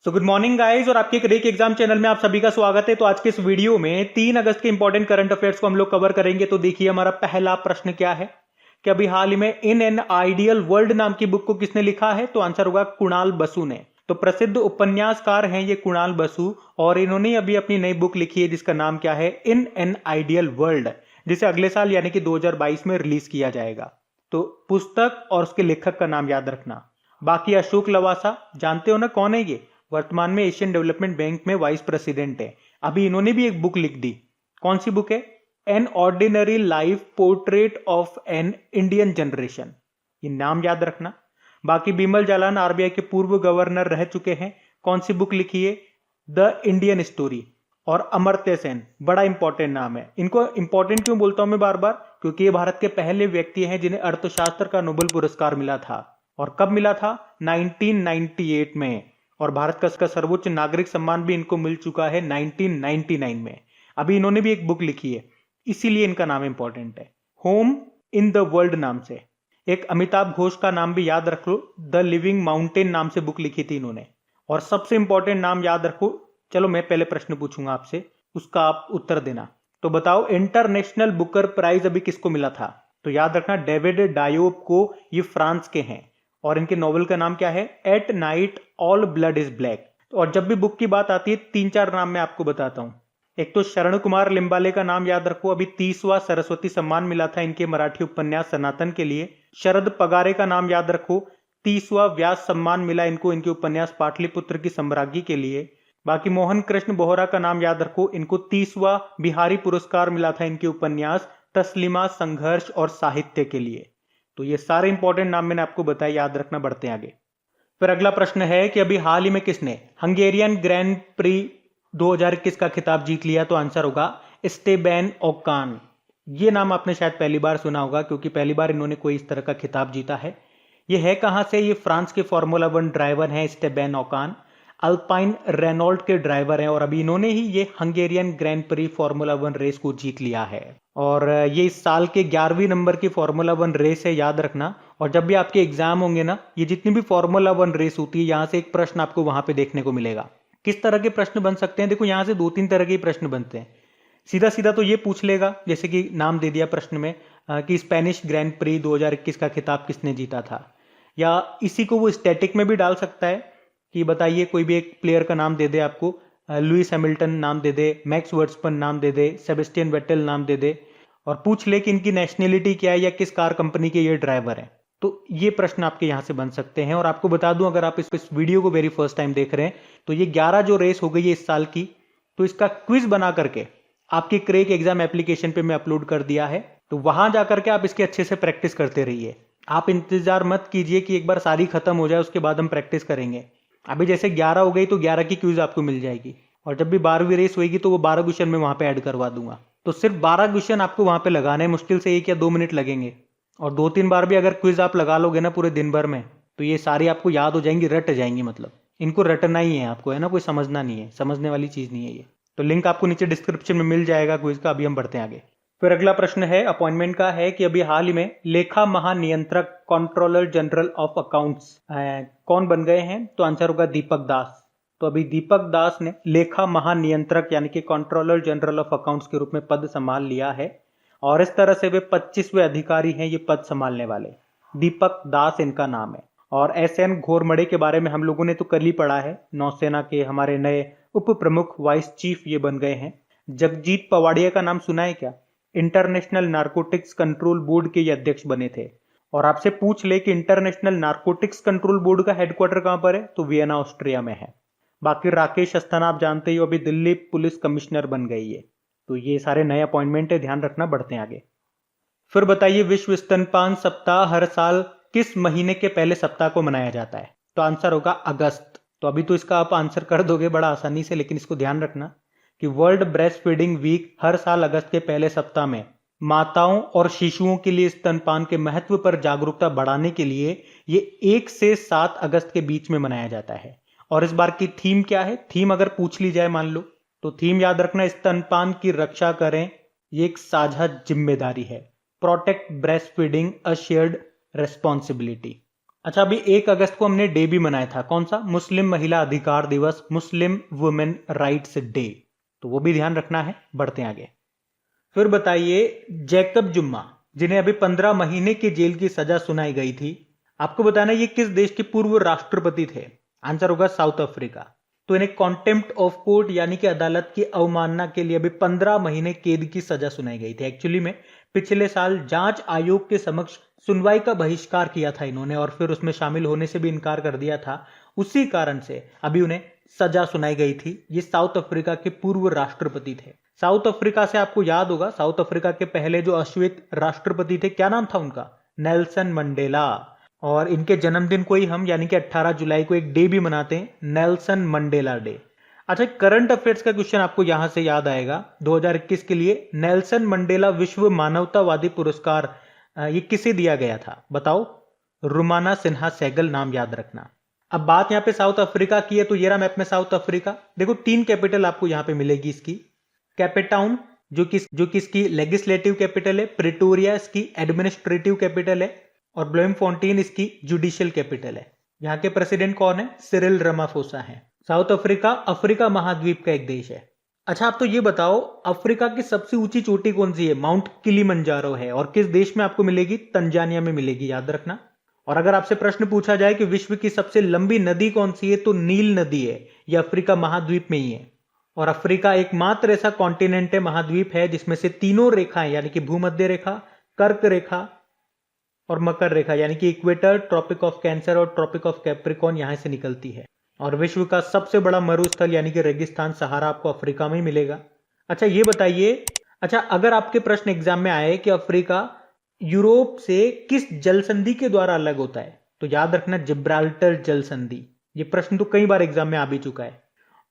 So good morning guys और आपके crack exam channel में आप सभी का स्वागत है। तो आज के इस वीडियो में 3 अगस्त के इंपॉर्टेंट करंट अफेयर्स को हम लोग कवर करेंगे। तो देखिए हमारा पहला प्रश्न क्या है कि अभी हाल ही में इन एन आइडियल वर्ल्ड नाम की बुक को किसने लिखा है। तो आंसर होगा कुणाल बसु ने। तो प्रसिद्ध उपन्यासकार हैं ये कुणाल बसु और इन्होंने अभी अपनी नई बुक लिखी है जिसका नाम क्या है, इन एन आइडियल वर्ल्ड, जिसे अगले साल यानी कि 2022 में रिलीज किया जाएगा। तो पुस्तक और उसके लेखक का नाम याद रखना। बाकी अशोक लवासा जानते हो ना कौन है ये, वर्तमान में एशियन डेवलपमेंट बैंक में वाइस प्रेसिडेंट है। अभी इन्होंने भी एक बुक लिख दी। कौन सी बुक है? An ordinary life portrait of an Indian generation, ये नाम याद रखना। बाकी बिमल जालान आरबीआई के पूर्व गवर्नर रह चुके हैं। कौन सी बुक लिखी है? The Indian story. और अमर्त्य सेन, बड़ा इंपॉर्टेंट नाम है। इनको इंपॉर्टेंट क्यों बोलता हूं मैं बार बार, क्योंकि ये भारत के पहले व्यक्ति हैं जिन्हें अर्थशास्त्र का नोबेल पुरस्कार मिला था। और कब मिला था? 1998 में। और भारत का सर्वोच्च नागरिक सम्मान भी इनको मिल चुका है 1999 में। अभी इन्होंने भी एक बुक लिखी है, इसीलिए इनका नाम इंपॉर्टेंट है। होम इन द वर्ल्ड नाम से। एक अमिताभ घोष का नाम भी याद रख लो, द लिविंग माउंटेन नाम से बुक लिखी थी इन्होंने। और सबसे इंपॉर्टेंट नाम याद रखो। चलो मैं पहले प्रश्न पूछूंगा आपसे, उसका आप उत्तर देना। तो बताओ इंटरनेशनल बुकर प्राइज अभी किसको मिला था? तो याद रखना डेविड डायोब को। ये फ्रांस के हैं और इनके नॉवेल का नाम क्या है? At night all blood is black. और जब भी बुक की बात आती है 3-4 नाम मैं आपको बताता हूं। एक तो शरण कुमार लिम्बाले का नाम याद रखो, अभी 30वां सरस्वती सम्मान मिला था इनके मराठी उपन्यास सनातन के लिए। शरद पगारे का नाम याद रखो, 30वां व्यास सम्मान मिला इनको इनके उपन्यास पाटलिपुत्र की सम्राज्ञी के लिए। बाकी मोहन कृष्ण बोहरा का नाम याद रखो, इनको 30वां बिहारी पुरस्कार मिला था इनके उपन्यास तस्लिमा संघर्ष और साहित्य के लिए। तो ये सारे इंपॉर्टेंट नाम मैंने आपको बताया, याद रखना। बढ़ते हैं आगे। फिर अगला प्रश्न है कि अभी हाल ही में किसने हंगेरियन ग्रैंड प्री 2021 का खिताब जीत लिया? तो आंसर होगा स्टेबैन ओकान। ये नाम आपने शायद पहली बार सुना होगा क्योंकि पहली बार इन्होंने कोई इस तरह का खिताब जीता है। ये है कहां से? ये फ्रांस के फॉर्मूला 1 ड्राइवर हैं स्टेबैन ओकान। अल्पाइन रेनॉल्ट के ड्राइवर हैं और अभी इन्होंने ही ये Hungarian Grand Prix Formula 1 race को जीत लिया है। और ये इस साल के 11वीं नंबर की फॉर्मूला 1 रेस है, याद रखना। और जब भी आपके एग्जाम होंगे ना, ये जितनी भी फॉर्मूला 1 रेस होती है, यहां से एक प्रश्न आपको वहां पे देखने को मिलेगा। किस तरह के प्रश्न बन सकते हैं? देखो यहां से 2-3 तरह के प्रश्न बनते हैं। सीधा सीधा तो ये पूछ लेगा, जैसे कि नाम दे दिया प्रश्न में कि स्पेनिश ग्रैंड प्री 2021 का खिताब किसने जीता था। या इसी को वो स्टैटिक में भी डाल सकता है कि बताइए कोई भी एक प्लेयर का नाम दे दे आपको, लुइस हैमिल्टन नाम दे दे, मैक्स वर्स्टपन नाम दे दे, सेबेस्टियन वेटेल नाम दे दे और पूछ ले कि इनकी नेशनलिटी क्या है या किस कार कंपनी के ये ड्राइवर हैं। तो ये प्रश्न आपके यहां से बन सकते हैं। और आपको बता दूं, अगर आप इस वीडियो को वेरी फर्स्ट टाइम देख रहे हैं तो ये 11 जो रेस हो गई है इस साल की, तो इसका क्विज बना करके आपके क्रेक एग्जाम एप्लीकेशन पे मैं अपलोड कर दिया है। तो वहां जाकर के आप इसके अच्छे से प्रैक्टिस करते रहिए। आप इंतजार मत कीजिए कि एक बार सारी खत्म हो जाए उसके बाद हम प्रैक्टिस करेंगे। अभी जैसे 11 हो गई तो 11 की क्विज आपको मिल जाएगी और जब भी 12वीं रेस होगी तो वो 12 क्वेश्चन मैं वहां पे ऐड करवा दूंगा। तो सिर्फ 12 क्वेश्चन आपको वहां पे लगाने हैं, मुश्किल से 1 या 2 मिनट लगेंगे। और 2-3 बार भी अगर क्विज आप लगा लोगे ना पूरे दिन भर में, तो ये सारी आपको याद हो जाएंगी, रट जाएंगी। मतलब इनको रटना ही है आपको, है ना, कोई समझना नहीं है, समझने वाली चीज नहीं है ये। तो लिंक आपको नीचे डिस्क्रिप्शन में मिल जाएगा क्विज का। अभी हम बढ़ते हैं आगे। फिर अगला प्रश्न है अपॉइंटमेंट का, है कि अभी हाल ही में लेखा महानियंत्रक कंट्रोलर जनरल ऑफ अकाउंट्स कौन बन गए हैं? तो आंसर होगा दीपक दास। तो अभी दीपक दास ने लेखा महानियंत्रक यानी कि कंट्रोलर जनरल ऑफ अकाउंट्स के रूप में पद संभाल लिया है और इस तरह से वे 25वें अधिकारी हैं ये पद संभालने वाले। दीपक दास इनका नाम है। और एस.एन. घोरमड़े के बारे में हम लोगों ने तो कल ही पढ़ा है, नौसेना के हमारे नए उप प्रमुख वाइस चीफ ये बन गए हैं। जगजीत पवाड़िया का नाम सुना है क्या? इंटरनेशनल नारकोटिक्स कंट्रोल बोर्ड के ये अध्यक्ष बने थे। और आपसे पूछ ले कि इंटरनेशनल नारकोटिक्स कंट्रोल बोर्ड का हेडक्वार्टर कहां पर है? तो वियना ऑस्ट्रिया में है। बाकी राकेश अस्थाना आप जानते ही हो, अभी दिल्ली पुलिस कमिश्नर बन गई है। तो ये सारे नए अपॉइंटमेंट है, ध्यान रखना। बढ़ते हैं आगे। फिर बताइए विश्व स्तनपान सप्ताह हर साल किस महीने के पहले सप्ताह को मनाया जाता है? तो आंसर होगा अगस्त। तो अभी तो इसका आप आंसर कर दोगे बड़ा आसानी से, लेकिन इसको ध्यान रखना कि वर्ल्ड ब्रेस्ट फीडिंग वीक हर साल अगस्त के पहले सप्ताह में माताओं और शिशुओं के लिए स्तनपान के महत्व पर जागरूकता बढ़ाने के लिए ये 1 से 7 अगस्त के बीच में मनाया जाता है। और इस बार की थीम क्या है? थीम अगर पूछ ली जाए मान लो, तो थीम याद रखना स्तनपान की रक्षा करें, ये एक साझा जिम्मेदारी है। Protect breast feeding a shared responsibility. अच्छा, अभी 1 अगस्त को हमने डे भी मनाया था, कौन सा? मुस्लिम महिला अधिकार दिवस, मुस्लिम वुमेन राइट्स डे, तो वो भी ध्यान रखना है। बढ़ते हैं आगे। फिर बताइए, जैकब जुम्मा जिन्हें अभी 15 महीने की जेल की सजा सुनाई गई थी, आपको बताना ये किस देश के पूर्व राष्ट्रपति थे? आंसर होगा साउथ अफ्रीका। तो इन्हें कॉन्टेम्प्ट ऑफ कोर्ट यानी कि अदालत की अवमानना के लिए अभी 15 महीने कैद की सजा सुनाई गई थी। एक्चुअली में पिछले साल जांच आयोग के समक्ष सुनवाई का बहिष्कार किया था इन्होंने और फिर उसमें शामिल होने से भी इनकार कर दिया था। उसी कारण से अभी उन्हें सजा सुनाई गई थी। ये साउथ अफ्रीका के पूर्व राष्ट्रपति थे। साउथ अफ्रीका से आपको याद होगा, साउथ अफ्रीका के पहले जो अश्वेत राष्ट्रपति थे, क्या नाम था उनका? Nelson Mandela. और इनके जन्मदिन को ही हम यानी कि 18 जुलाई को एक डे भी मनाते हैं, नेल्सन मंडेला डे। अच्छा, करंट अफेयर्स का क्वेश्चन आपको यहां से याद आएगा 2021 के लिए। नेल्सन मंडेला विश्व मानवतावादी पुरस्कार ये किसे दिया गया था? बताओ। रुमाना सिन्हा सहगल, नाम याद रखना। अब बात यहां पे साउथ अफ्रीका की है, तो ये रहा मैप में साउथ अफ्रीका। देखो 3 कैपिटल आपको यहां पे मिलेगी इसकी। कैपेटाउन जो कि इसकी लेजिस्लेटिव कैपिटल है, प्रिटोरिया इसकी एडमिनिस्ट्रेटिव कैपिटल है, और ब्लोमफोंटेन इसकी जुडिशियल कैपिटल है। यहाँ के प्रेसिडेंट कौन है? सिरिल रामाफोसा है। साउथ अफ्रीका अफ्रीका महाद्वीप का एक देश है। अच्छा, आप तो ये बताओ, अफ्रीका की सबसे ऊंची चोटी कौन सी है? माउंट किलिमंजारो है। और किस देश में आपको मिलेगी? तंजानिया में मिलेगी, याद रखना। और अगर आपसे प्रश्न पूछा जाए कि विश्व की सबसे लंबी नदी कौन सी है, तो नील नदी है। यह अफ्रीका महाद्वीप में ही है। और अफ्रीका एकमात्र ऐसा कॉन्टिनेंट है, महाद्वीप है, जिसमें से तीनों रेखाएं यानी कि भूमध्य रेखा, कर्क रेखा और मकर रेखा यानी कि इक्वेटर, ट्रॉपिक ऑफ कैंसर और ट्रॉपिक ऑफ कैप्रिकॉर्न यहां से निकलती है। और विश्व का सबसे बड़ा मरुस्थल यानी कि रेगिस्तान सहारा आपको अफ्रीका में ही मिलेगा। अच्छा, ये बताइए, अच्छा अगर आपके प्रश्न एग्जाम में आए कि अफ्रीका यूरोप से किस जल संधि के द्वारा अलग होता है, तो याद रखना जिब्राल्टर जल संधि। ये प्रश्न तो कई बार एग्जाम में आ भी चुका है।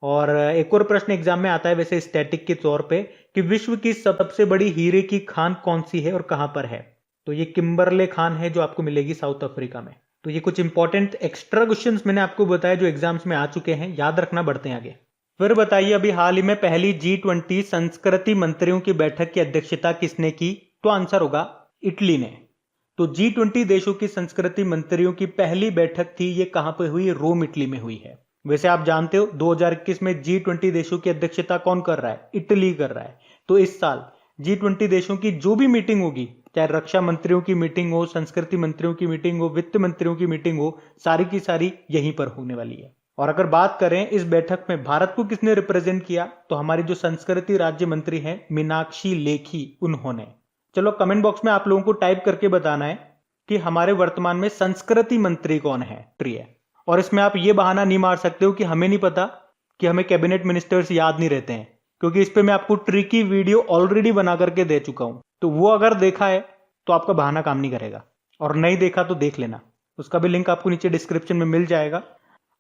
और एक और प्रश्न एग्जाम में आता है वैसे स्टैटिक के तौर पे कि विश्व की सबसे बड़ी हीरे की खान कौन सी है और कहां पर है? तो ये किम्बरले खान है जो आपको मिलेगी साउथ अफ्रीका में। तो ये कुछ इंपॉर्टेंट एक्स्ट्रा क्वेश्चंस मैंने आपको बताया जो एग्जाम्स में आ चुके हैं, याद रखना। बढ़ते हैं आगे। फिर बताइए, अभी हाल ही में पहली G20 संस्कृति मंत्रियों की बैठक की अध्यक्षता किसने की? तो आंसर होगा इटली ने। तो G20 देशों की संस्कृति मंत्रियों की पहली बैठक थी, ये कहां पर हुई? रोम, इटली में हुई है। वैसे आप जानते हो 2021 में G20 देशों की अध्यक्षता कौन कर रहा है? इटली कर रहा है। तो इस साल G20 देशों की जो भी मीटिंग होगी, चाहे रक्षा मंत्रियों की मीटिंग हो, संस्कृति मंत्रियों की मीटिंग हो, वित्त मंत्रियों की मीटिंग हो, सारी की सारी यहीं पर होने वाली है। और अगर बात करें इस बैठक में भारत को किसने रिप्रेजेंट किया, तो हमारी जो संस्कृति राज्य मंत्री हैं मीनाक्षी लेखी, उन्होंने। चलो कमेंट बॉक्स में आप लोगों को टाइप करके बताना है कि हमारे वर्तमान में संस्कृति मंत्री कौन है। प्रिय, और इसमें आप ये बहाना नहीं मार सकते हो कि हमें नहीं पता, कि हमें कैबिनेट मिनिस्टर्स याद नहीं रहते हैं, क्योंकि इस पे मैं आपको ट्रिकी वीडियो ऑलरेडी बना करके दे चुका हूं। तो वो अगर देखा है तो आपका बहाना काम नहीं करेगा, और नहीं देखा तो देख लेना, उसका भी लिंक आपको नीचे डिस्क्रिप्शन में मिल जाएगा।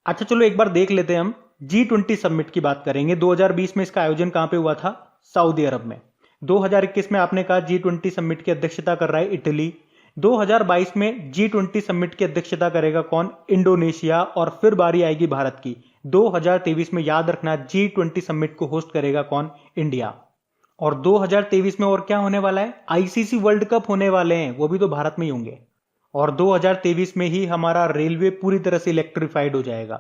अच्छा चलो एक बार देख लेते हैं, हम G20 समिट की बात करेंगे। 2020 में इसका आयोजन कहां पे हुआ था? सऊदी अरब में। 2021 में आपने कहा G20 समिट की अध्यक्षता कर रहा है इटली। 2022 में G20 समिट की अध्यक्षता करेगा कौन? इंडोनेशिया। और फिर बारी आएगी भारत की। 2023 में याद रखना G20 समिट को होस्ट करेगा कौन? इंडिया। और 2023 में और क्या होने वाला है? ICC वर्ल्ड कप होने वाले हैं, वो भी तो भारत में ही होंगे। और 2023 में ही हमारा रेलवे पूरी तरह से इलेक्ट्रिफाइड हो जाएगा।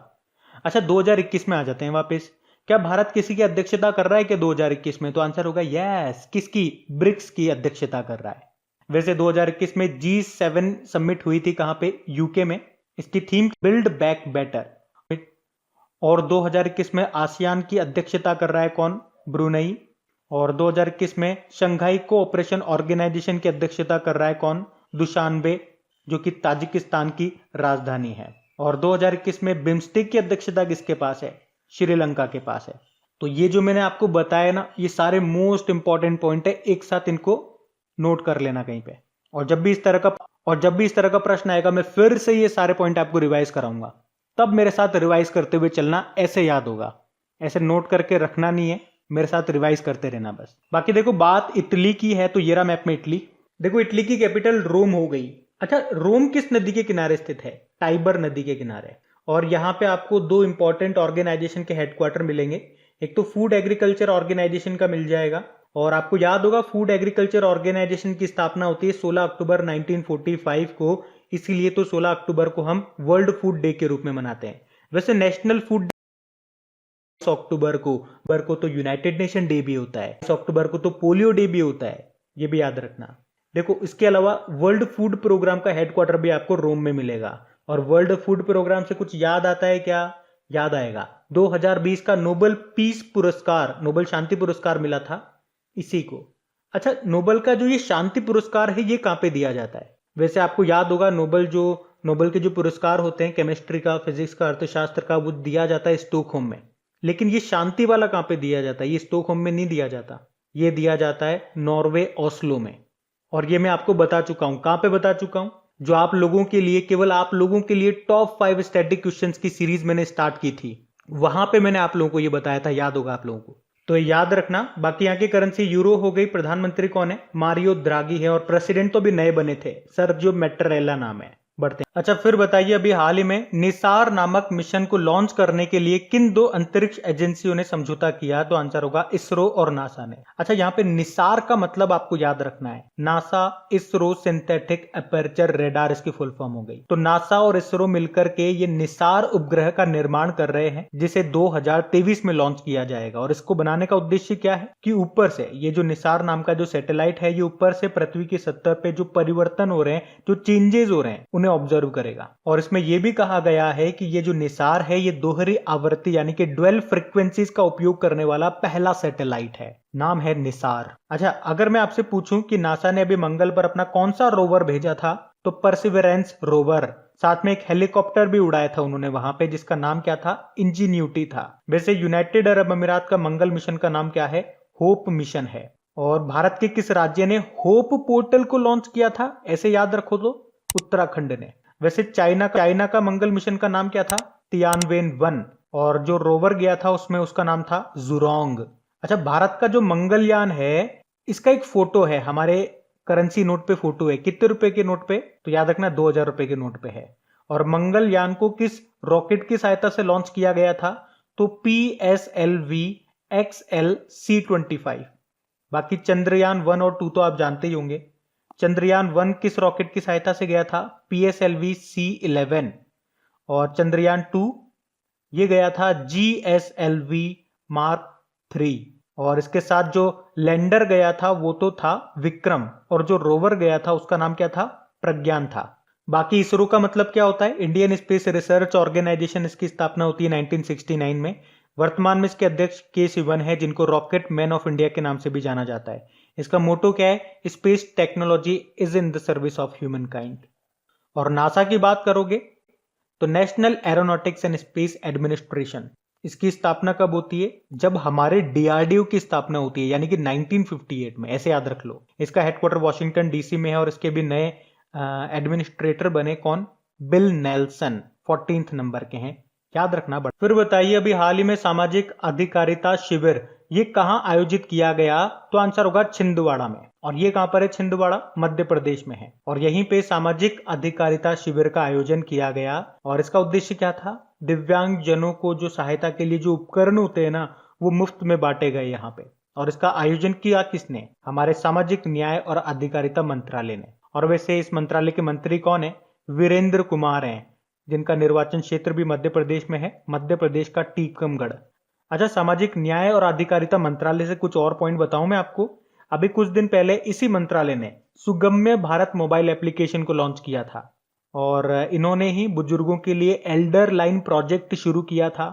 अच्छा 2021 में आ जाते हैं वापस। क्या भारत किसी की अध्यक्षता कर रहा है क्या 2021 में? तो आंसर होगा यस। किसकी? ब्रिक्स की अध्यक्षता कर रहा है। वैसे 2021 में G7 समिट हुई थी कहां पे? यूके में। इसकी थीम बिल्ड बैक बेटर। और 2021 में आसियान की अध्यक्षता कर रहा है कौन? ब्रुनई। और 2021 में शंघाई कोऑपरेशन ऑर्गेनाइजेशन की अध्यक्षता कर रहा है कौन? दुशानबे, जो कि ताजिकिस्तान की राजधानी है। और 2021 में बिम्स्टेक की अध्यक्षता किसके पास है? श्रीलंका के पास है। तो ये जो मैंने आपको बताया ना, ये सारे मोस्ट इंपॉर्टेंट पॉइंट है, एक साथ इनको नोट कर लेना कहीं पे। और जब भी इस तरह का प्रश्न आएगा, मैं फिर से ये सारे पॉइंट आपको रिवाइज कराऊंगा, तब मेरे साथ रिवाइज करते हुए चलना, ऐसे याद होगा। ऐसे नोट करके रखना नहीं है, मेरे साथ रिवाइज करते रहना बस। बाकी देखो बात इटली की है, तो ये रहा मैप में इटली। देखो इटली की कैपिटल रोम हो गई। अच्छा रोम किस नदी के किनारे स्थित है? टाइबर नदी के किनारे। और यहां पे आपको दो इंपॉर्टेंट ऑर्गेनाइजेशन के हेडक्वार्टर मिलेंगे। एक तो फूड एग्रीकल्चर ऑर्गेनाइजेशन का मिल जाएगा, और आपको याद होगा फूड एग्रीकल्चर ऑर्गेनाइजेशन की स्थापना होती है 16 अक्टूबर 1945 को इसीलिए तो 16 अक्टूबर को हम वर्ल्ड फूड डे के रूप में मनाते हैं। वैसे नेशनल फूड डे 20 अक्टूबर को तो यूनाइटेड नेशन डे भी होता है, 20 अक्टूबर को तो पोलियो डे भी होता है, ये भी याद रखना। देखो इसके अलावा वर्ल्ड फूड प्रोग्राम का हेडक्वार्टर भी आपको रोम में मिलेगा। और वर्ल्ड फूड प्रोग्राम से कुछ याद आता है क्या? याद आएगा 2020 का नोबेल पीस पुरस्कार, नोबेल शांति पुरस्कार मिला था इसी को। अच्छा, नोबेल का जो ये शांति पुरस्कार है ये कहां पे दिया जाता है? वैसे आपको याद होगा नोबेल के जो पुरस्कार होते हैं केमिस्ट्री का, फिजिक्स का, अर्थशास्त्र का, वो दिया जाता है स्टॉकहोम में। लेकिन ये शांति वाला कहां पे दिया जाता है? ये स्टॉकहोम में नहीं दिया जाता, ये दिया जाता है नॉर्वे ओस्लो में। और ये मैं आपको बता चुका हूं, कहां पे बता चुका हूं? जो आप लोगों के लिए, केवल आप लोगों के लिए टॉप 5 स्टैटिक क्वेश्चंस की सीरीज मैंने स्टार्ट की थी, वहां पे मैंने आप लोगों को ये बताया था, याद होगा आप लोगों को, तो याद रखना। बाकी यहाँ की करेंसी यूरो हो गई। प्रधानमंत्री कौन है? मारियो द्रागी है। और प्रेसिडेंट तो भी नए बने थे, सर्जियो मैट्टारेल्ला नाम है। बढ़ते हैं। अच्छा, फिर बताइए, अभी हाल ही में निसार नामक मिशन को लॉन्च करने के लिए किन दो अंतरिक्ष एजेंसियों ने समझौता किया? तो आंसर होगा इसरो और नासा ने। अच्छा, यहाँ पे निसार का मतलब आपको याद रखना है, NASA ISRO synthetic aperture radar इसकी फुल फॉर्म हो गई। तो नासा और इसरो मिलकर के ये निसार उपग्रह का निर्माण कर रहे हैं, जिसे 2023 में लॉन्च किया जाएगा। और इसको बनाने का उद्देश्य क्या है कि ऊपर से ये जो निसार नाम का जो सैटेलाइट है, ये ऊपर से पृथ्वी की सतह पे जो परिवर्तन हो रहे हैं, जो चेंजेस हो रहे हैं, उन्हें ऑब्जर्व करेगा। और इसमें यह भी कहा गया है कि ये जो निसार है, ये दोहरी आवृत्ति यानी कि ड्वेल फ्रीक्वेंसीज का उपयोग करने वाला पहला सैटेलाइट है। नाम है निसार। अच्छा, अगर मैं आपसे पूछूं कि नासा ने अभी मंगल पर अपना कौन सा रोवर भेजा था, तो परसिवरेंस रोवर। साथ में एक हेलीकॉप्टर भी उड़ाया था उन्होंने वहां पे, जिसका नाम क्या था? इंजीन्यूटी था। वैसे यूनाइटेड अरब अमीरात का मंगल मिशन का नाम क्या है? होप मिशन है। और भारत के किस राज्य ने होप पोर्टल को लॉन्च किया था? ऐसे याद रखो तो उत्तराखंड ने। वैसे चाइना का मंगल मिशन का नाम क्या था? तियानवेन 1। और जो रोवर गया था उसमें उसका नाम था जुरोंग। अच्छा, भारत का जो मंगलयान है, इसका एक फोटो है, हमारे करेंसी नोट पे फोटो है। कितने रुपए के नोट पे? तो याद रखना 2000 रुपए के नोट पे है। और मंगलयान को किस रॉकेट की सहायता से लॉन्च किया गया था? तो PSLV XL-C25। बाकी चंद्रयान 1 और 2 तो आप जानते ही होंगे। चंद्रयान 1 किस रॉकेट की सहायता से गया था? PSLV C11। और चंद्रयान 2 ये गया था GSLV Mark 3। और इसके साथ जो लैंडर गया था वो तो था विक्रम, और जो रोवर गया था उसका नाम क्या था? प्रज्ञान था। बाकी इसरो का मतलब क्या होता है? Indian Space Research Organisation. इसकी स्थापना होती है 1969 में। वर्तमान में इसके अध्यक्ष के सिवन है, जिनको रॉकेट मैन ऑफ इंडिया के नाम से भी जाना जाता है। इसका मोटो क्या है? Space technology is in the service of human kind. और नासा की बात करोगे तो national aeronautics and space administration, इसकी स्थापना कब होती है? जब हमारे DRDO की स्थापना होती है, यानी कि 1958 में। ऐसे याद रख लो। इसका हेडक्वार्टर वॉशिंगटन DC में है। और इसके भी नए एडमिनिस्ट्रेटर बने कौन? बिल नेल्सन, 14th नंबर के हैं, याद रखना। फिर बताइए, अभी हाल ही में सामाजिक अधिकारिता शिविर ये कहां आयोजित किया गया? तो आंसर होगा छिंदवाड़ा में। और ये कहां पर है? छिंदवाड़ा मध्य प्रदेश में है। और यहीं पे सामाजिक अधिकारिता शिविर का आयोजन किया गया। और इसका उद्देश्य क्या था? दिव्यांग जनों को जो सहायता के लिए जो उपकरण होते हैं ना, वो मुफ्त में बांटे गए यहाँ पे। और इसका आयोजन किया किसने? हमारे सामाजिक न्याय और अधिकारिता मंत्रालय ने। और वैसे इस मंत्रालय के मंत्री कौन है? वीरेंद्र कुमार हैं, जिनका निर्वाचन क्षेत्र भी मध्य प्रदेश में है, मध्य प्रदेश का टीकमगढ़। अच्छा, सामाजिक न्याय और अधिकारिता मंत्रालय से कुछ और पॉइंट बताऊं मैं आपको। अभी कुछ दिन पहले इसी मंत्रालय ने सुगम्य भारत मोबाइल एप्लीकेशन को लॉन्च किया था। और इन्होंने ही बुजुर्गों के लिए एल्डर लाइन प्रोजेक्ट शुरू किया था।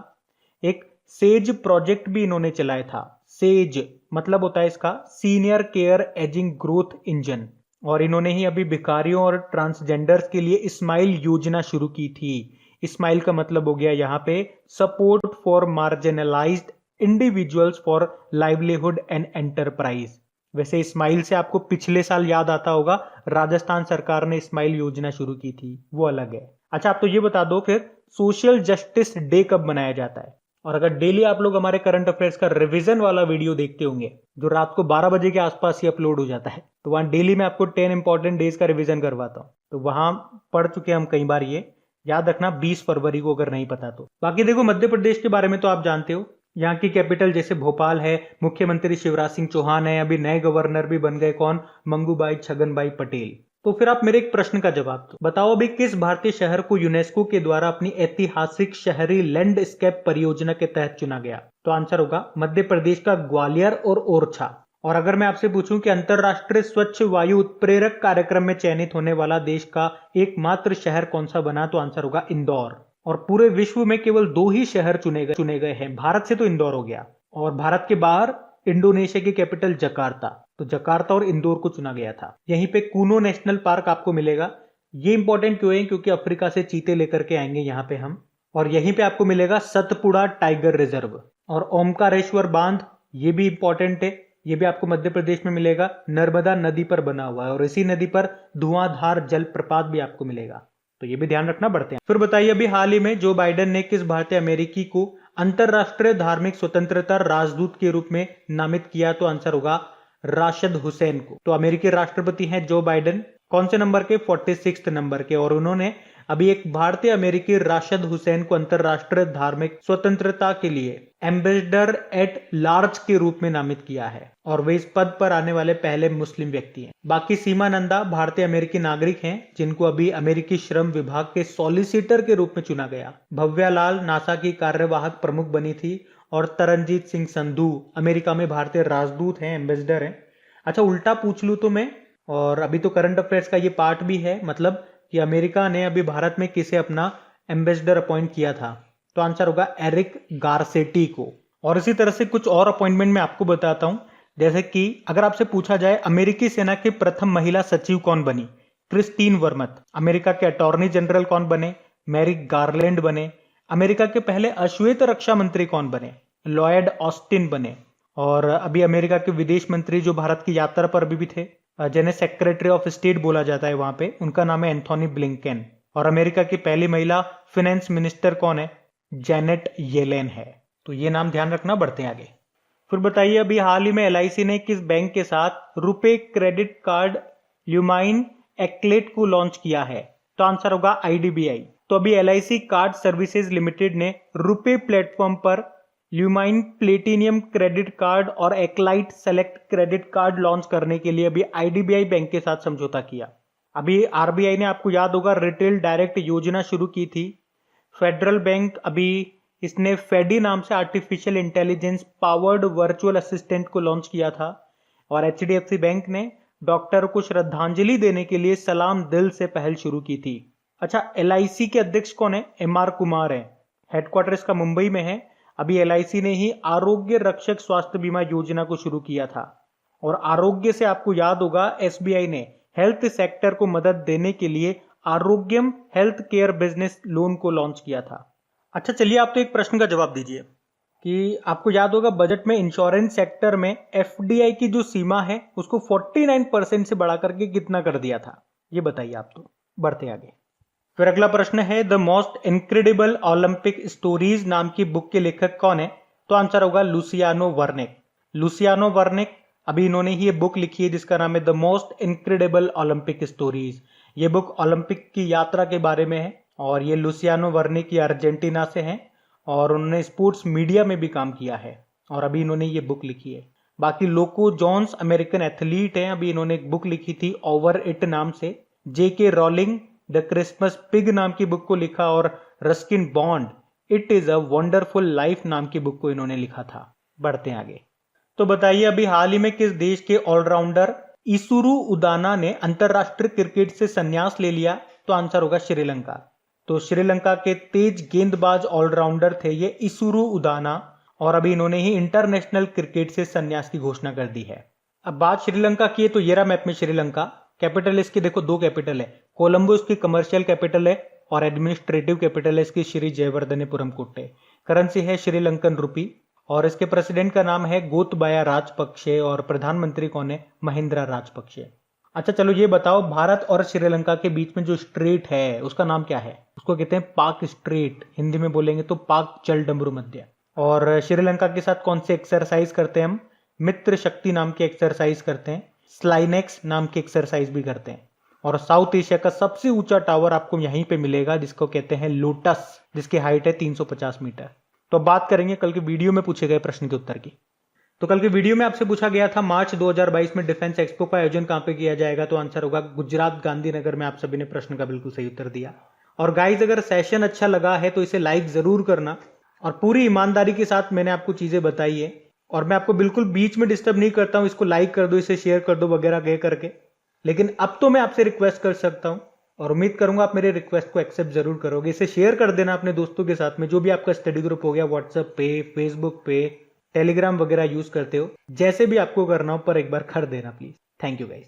एक सेज प्रोजेक्ट भी इन्होंने चलाया था। सेज मतलब होता है इसका senior care ageing growth engine. और इन्होंने ही अभी भिखारियों और ट्रांसजेंडर्स के लिए स्माइल योजना शुरू की थी। स्माइल का मतलब हो गया यहाँ पे support for marginalised individuals for livelihood and enterprise. वैसे स्माइल से आपको पिछले साल याद आता होगा, राजस्थान सरकार ने स्माइल योजना शुरू की थी, वो अलग है। अच्छा, आप तो ये बता दो फिर सोशल जस्टिस डे कब मनाया जाता है? और अगर डेली आप लोग हमारे करंट अफेयर्स का रिवीजन वाला वीडियो देखते होंगे, जो रात को 12 बजे के आसपास ही अपलोड हो जाता है, तो वहां डेली मैं आपको 10 इंपॉर्टेंट डेज का रिवीजन करवाता हूं। तो वहां पढ़ चुके हम कई बार, ये याद रखना 20 फरवरी को, अगर नहीं पता तो। बाकी देखो, मध्य प्रदेश के बारे में तो आप जानते हो। यहाँ की कैपिटल जैसे भोपाल है, मुख्यमंत्री शिवराज सिंह चौहान है, अभी नए गवर्नर भी बन गए कौन? मंगूभाई छगनभाई पटेल। तो फिर आप मेरे एक प्रश्न का जवाब दो। बताओ अभी किस भारतीय शहर को यूनेस्को के द्वारा अपनी ऐतिहासिक शहरी लैंडस्केप परियोजना के तहत चुना गया? तो आंसर होगा मध्य प्रदेश का ग्वालियर और ओरछा। और अगर मैं आपसे पूछूं कि अंतरराष्ट्रीय स्वच्छ वायु उत्प्रेरक कार्यक्रम में चयनित होने वाला देश का एकमात्र शहर कौन सा बना? तो आंसर होगा इंदौर। और पूरे विश्व में केवल 2 ही शहर चुने गए हैं। भारत से तो इंदौर हो गया, और भारत के बाहर इंडोनेशिया की कैपिटल जकार्ता, तो जकार्ता और इंदौर को चुना गया था। यहीं पे कूनो नेशनल पार्क आपको मिलेगा। ये इंपॉर्टेंट क्यों है? क्योंकि अफ्रीका से चीते लेकर के आएंगे यहाँ पे हम। और यहीं पे आपको मिलेगा सतपुड़ा टाइगर रिजर्व। और ओमकारेश्वर बांध, ये भी इंपॉर्टेंट है, ये भी आपको मध्य प्रदेश में मिलेगा, नर्मदा नदी पर बना हुआ है। और इसी नदी पर धुआंधार जलप्रपात भी आपको मिलेगा, तो ये भी ध्यान रखना। बढ़ते हैं। फिर बताइए अभी हाल ही में जो बाइडेन ने किस भारतीय अमेरिकी को अंतरराष्ट्रीय धार्मिक स्वतंत्रता राजदूत के रूप में नामित किया? तो आंसर होगा राशिद हुसैन को। तो अमेरिकी राष्ट्रपति हैं जो बाइडेन, कौन से नंबर के? 46 नंबर के। और उन्होंने अभी एक भारतीय अमेरिकी राशिद हुसैन को अंतरराष्ट्रीय धार्मिक स्वतंत्रता के लिए एम्बेसडर एट लार्ज के रूप में नामित किया है। और वे इस पद पर आने वाले पहले मुस्लिम व्यक्ति हैं। बाकी सीमा नंदा भारतीय अमेरिकी नागरिक हैं जिनको अभी अमेरिकी श्रम विभाग के सॉलिसिटर के रूप में चुना गया। भव्या लाल नासा की कार्यवाहक प्रमुख बनी थी। और तरनजीत सिंह संधू अमेरिका में भारतीय राजदूत हैं, एम्बेसडर हैं। अच्छा, उल्टा पूछ लूं तो मैं, और अभी तो करंट अफेयर्स का ये पार्ट भी है, मतलब कि अमेरिका ने अभी भारत में किसे अपना एम्बेसडर अपॉइंट किया था? तो आंसर होगा एरिक गारसेटी को। और इसी तरह से कुछ और अपॉइंटमेंट मैं आपको बताता हूं। जैसे कि अगर आपसे पूछा जाए अमेरिकी सेना की प्रथम महिला सचिव कौन बनी? क्रिस्टीन वर्मथ। अमेरिका के अटॉर्नी जनरल कौन बने? मैरिक गारलैंड बने। अमेरिका के पहले अश्वेत रक्षा मंत्री कौन बने? लॉयड ऑस्टिन बने। और अभी अमेरिका के विदेश मंत्री जो भारत की यात्रा पर अभी भी थे, जिन्हें सेक्रेटरी ऑफ स्टेट बोला जाता है वहां पे, उनका नाम है एंथोनी ब्लिंकन। और अमेरिका की पहली महिला फाइनेंस मिनिस्टर कौन है? जेनेट येलेन है। तो ये नाम ध्यान रखना। बढ़ते हैं आगे। फिर बताइए अभी हाल ही में एलआईसी ने किस बैंक के साथ रुपे क्रेडिट कार्ड ल्यूमाइन एक्लेट को लॉन्च किया है? तो आंसर होगा आईडीबीआई। तो अभी एलआईसी कार्ड सर्विसेज लिमिटेड ने रुपे प्लेटफॉर्म पर ल्यूमाइन प्लेटिनियम क्रेडिट कार्ड और एक्लाइट सेलेक्ट क्रेडिट कार्ड लॉन्च करने के लिए अभी आईडीबीआई बैंक के साथ समझौता किया। अभी आरबीआई ने, आपको याद होगा, रिटेल डायरेक्ट योजना शुरू की थी। फेडरल बैंक अभी इसने फेडी नाम से artificial intelligence powered virtual assistant को लॉन्च किया था। और एचडीएफसी बैंक ने डॉक्टर को श्रद्धांजलि देने के लिए सलाम दिल से पहल शुरू की थी। अच्छा, एलआईसी के अध्यक्ष कौन है? एमआर कुमार है। हेडक्वार्टर इसका मुंबई में है। अभी एलआईसी ने ही आरोग्य रक्षक स्वास्थ्य बीमा योजना को शुरू किया था। और आरोग्य से आपको याद होगा एसबीआई ने हेल्थ सेक्टर को मदद देने के लिए आरोग्यम हेल्थ केयर बिजनेस लोन को लॉन्च किया था। अच्छा, चलिए आप तो एक प्रश्न का जवाब दीजिए कि आपको याद होगा बजट में इंश्योरेंस सेक्टर में एफडीआई की जो सीमा है उसको 49% से बढ़ा करके कितना कर दिया था? ये बताइए आप तो। बढ़ते आगे। फिर अगला प्रश्न है the most incredible Olympic stories नाम की बुक के लेखक कौन है? तो आंसर होगा लुसियानो वर्निक। लुसियानो वर्निक, अभी इन्होंने ही ये बुक लिखी है जिसका नाम है the most incredible Olympic stories. ये बुक ओलंपिक की यात्रा के बारे में है। और ये लुसियानो वर्निक ये अर्जेंटीना से हैं और उन्होंने स्पोर्ट्स मीडिया में भी काम किया है। और अभी इन्होंने ये बुक लिखी है। बाकी लोको जोन्स अमेरिकन एथलीट हैं, अभी इन्होंने एक बुक लिखी थी ओवर इट नाम से। जेके रॉलिंग द क्रिसमस पिग नाम की बुक को लिखा। और Ruskin bond it is a wonderful life नाम की बुक को इन्होंने लिखा था। बढ़ते हैं आगे। तो बताइए अभी हाल ही में किस देश के ऑलराउंडर इसुरु उदाना ने अंतरराष्ट्रीय क्रिकेट से संन्यास ले लिया? तो आंसर होगा श्रीलंका। तो श्रीलंका के तेज गेंदबाज ऑलराउंडर थे ये इसुरु उदाना। और अभी इन्होंने ही इंटरनेशनल क्रिकेट से संन्यास की घोषणा कर दी है। अब बात श्रीलंका की है तो ये रहा मैप में श्रीलंका। कैपिटल इसकी देखो 2 कैपिटल है। कोलंबो इसकी कमर्शियल कैपिटल है और एडमिनिस्ट्रेटिव कैपिटल है इसकी श्री जयवर्धनेपुरम कोट्टे। करेंसी है श्रीलंकन रुपी। और इसके प्रेसिडेंट का नाम है गोतबाया राजपक्षे। और प्रधानमंत्री कौन है? महिंद्रा राजपक्षे। अच्छा, चलो ये बताओ, भारत और श्रीलंका के बीच में जो स्ट्रेट है उसका नाम क्या है? उसको कहते हैं पाक स्ट्रेट। हिंदी में बोलेंगे तो पाक चल डमरू मध्य। और श्रीलंका के साथ कौन से एक्सरसाइज करते हैं हम? मित्र शक्ति नाम की एक्सरसाइज करते हैं। स्लाइनेक्स नाम की एक्सरसाइज भी करते हैं। और साउथ एशिया का सबसे ऊंचा टावर आपको यहीं पे मिलेगा जिसको कहते हैं लोटस, जिसकी हाइट है 350 मीटर। तो बात करेंगे कल के वीडियो में पूछे गए प्रश्न के उत्तर की। तो कल के वीडियो में आपसे पूछा गया था मार्च 2022 में डिफेंस एक्सपो का आयोजन कहां पे किया जाएगा, तो आंसर होगा गुजरात गांधीनगर में। आप सभी ने प्रश्न का बिल्कुल सही उत्तर दिया। और गाइज अगर सेशन अच्छा लगा है तो इसे लाइक जरूर करना, और पूरी ईमानदारी के साथ मैंने आपको चीजें बताई है और मैं आपको बिल्कुल बीच में डिस्टर्ब नहीं करता हूं, इसको लाइक कर दो, इसे शेयर कर दो वगैरह कह करके। लेकिन अब तो मैं आपसे रिक्वेस्ट कर सकता हूं और उम्मीद करूंगा आप मेरे रिक्वेस्ट को एक्सेप्ट जरूर करोगे। इसे शेयर कर देना अपने दोस्तों के साथ में, जो भी आपका स्टडी ग्रुप हो गया, व्हाट्सएप पे, फेसबुक पे, टेलीग्राम वगैरह यूज करते हो, जैसे भी आपको करना हो, पर एक बार कर देना प्लीज। Thank you guys.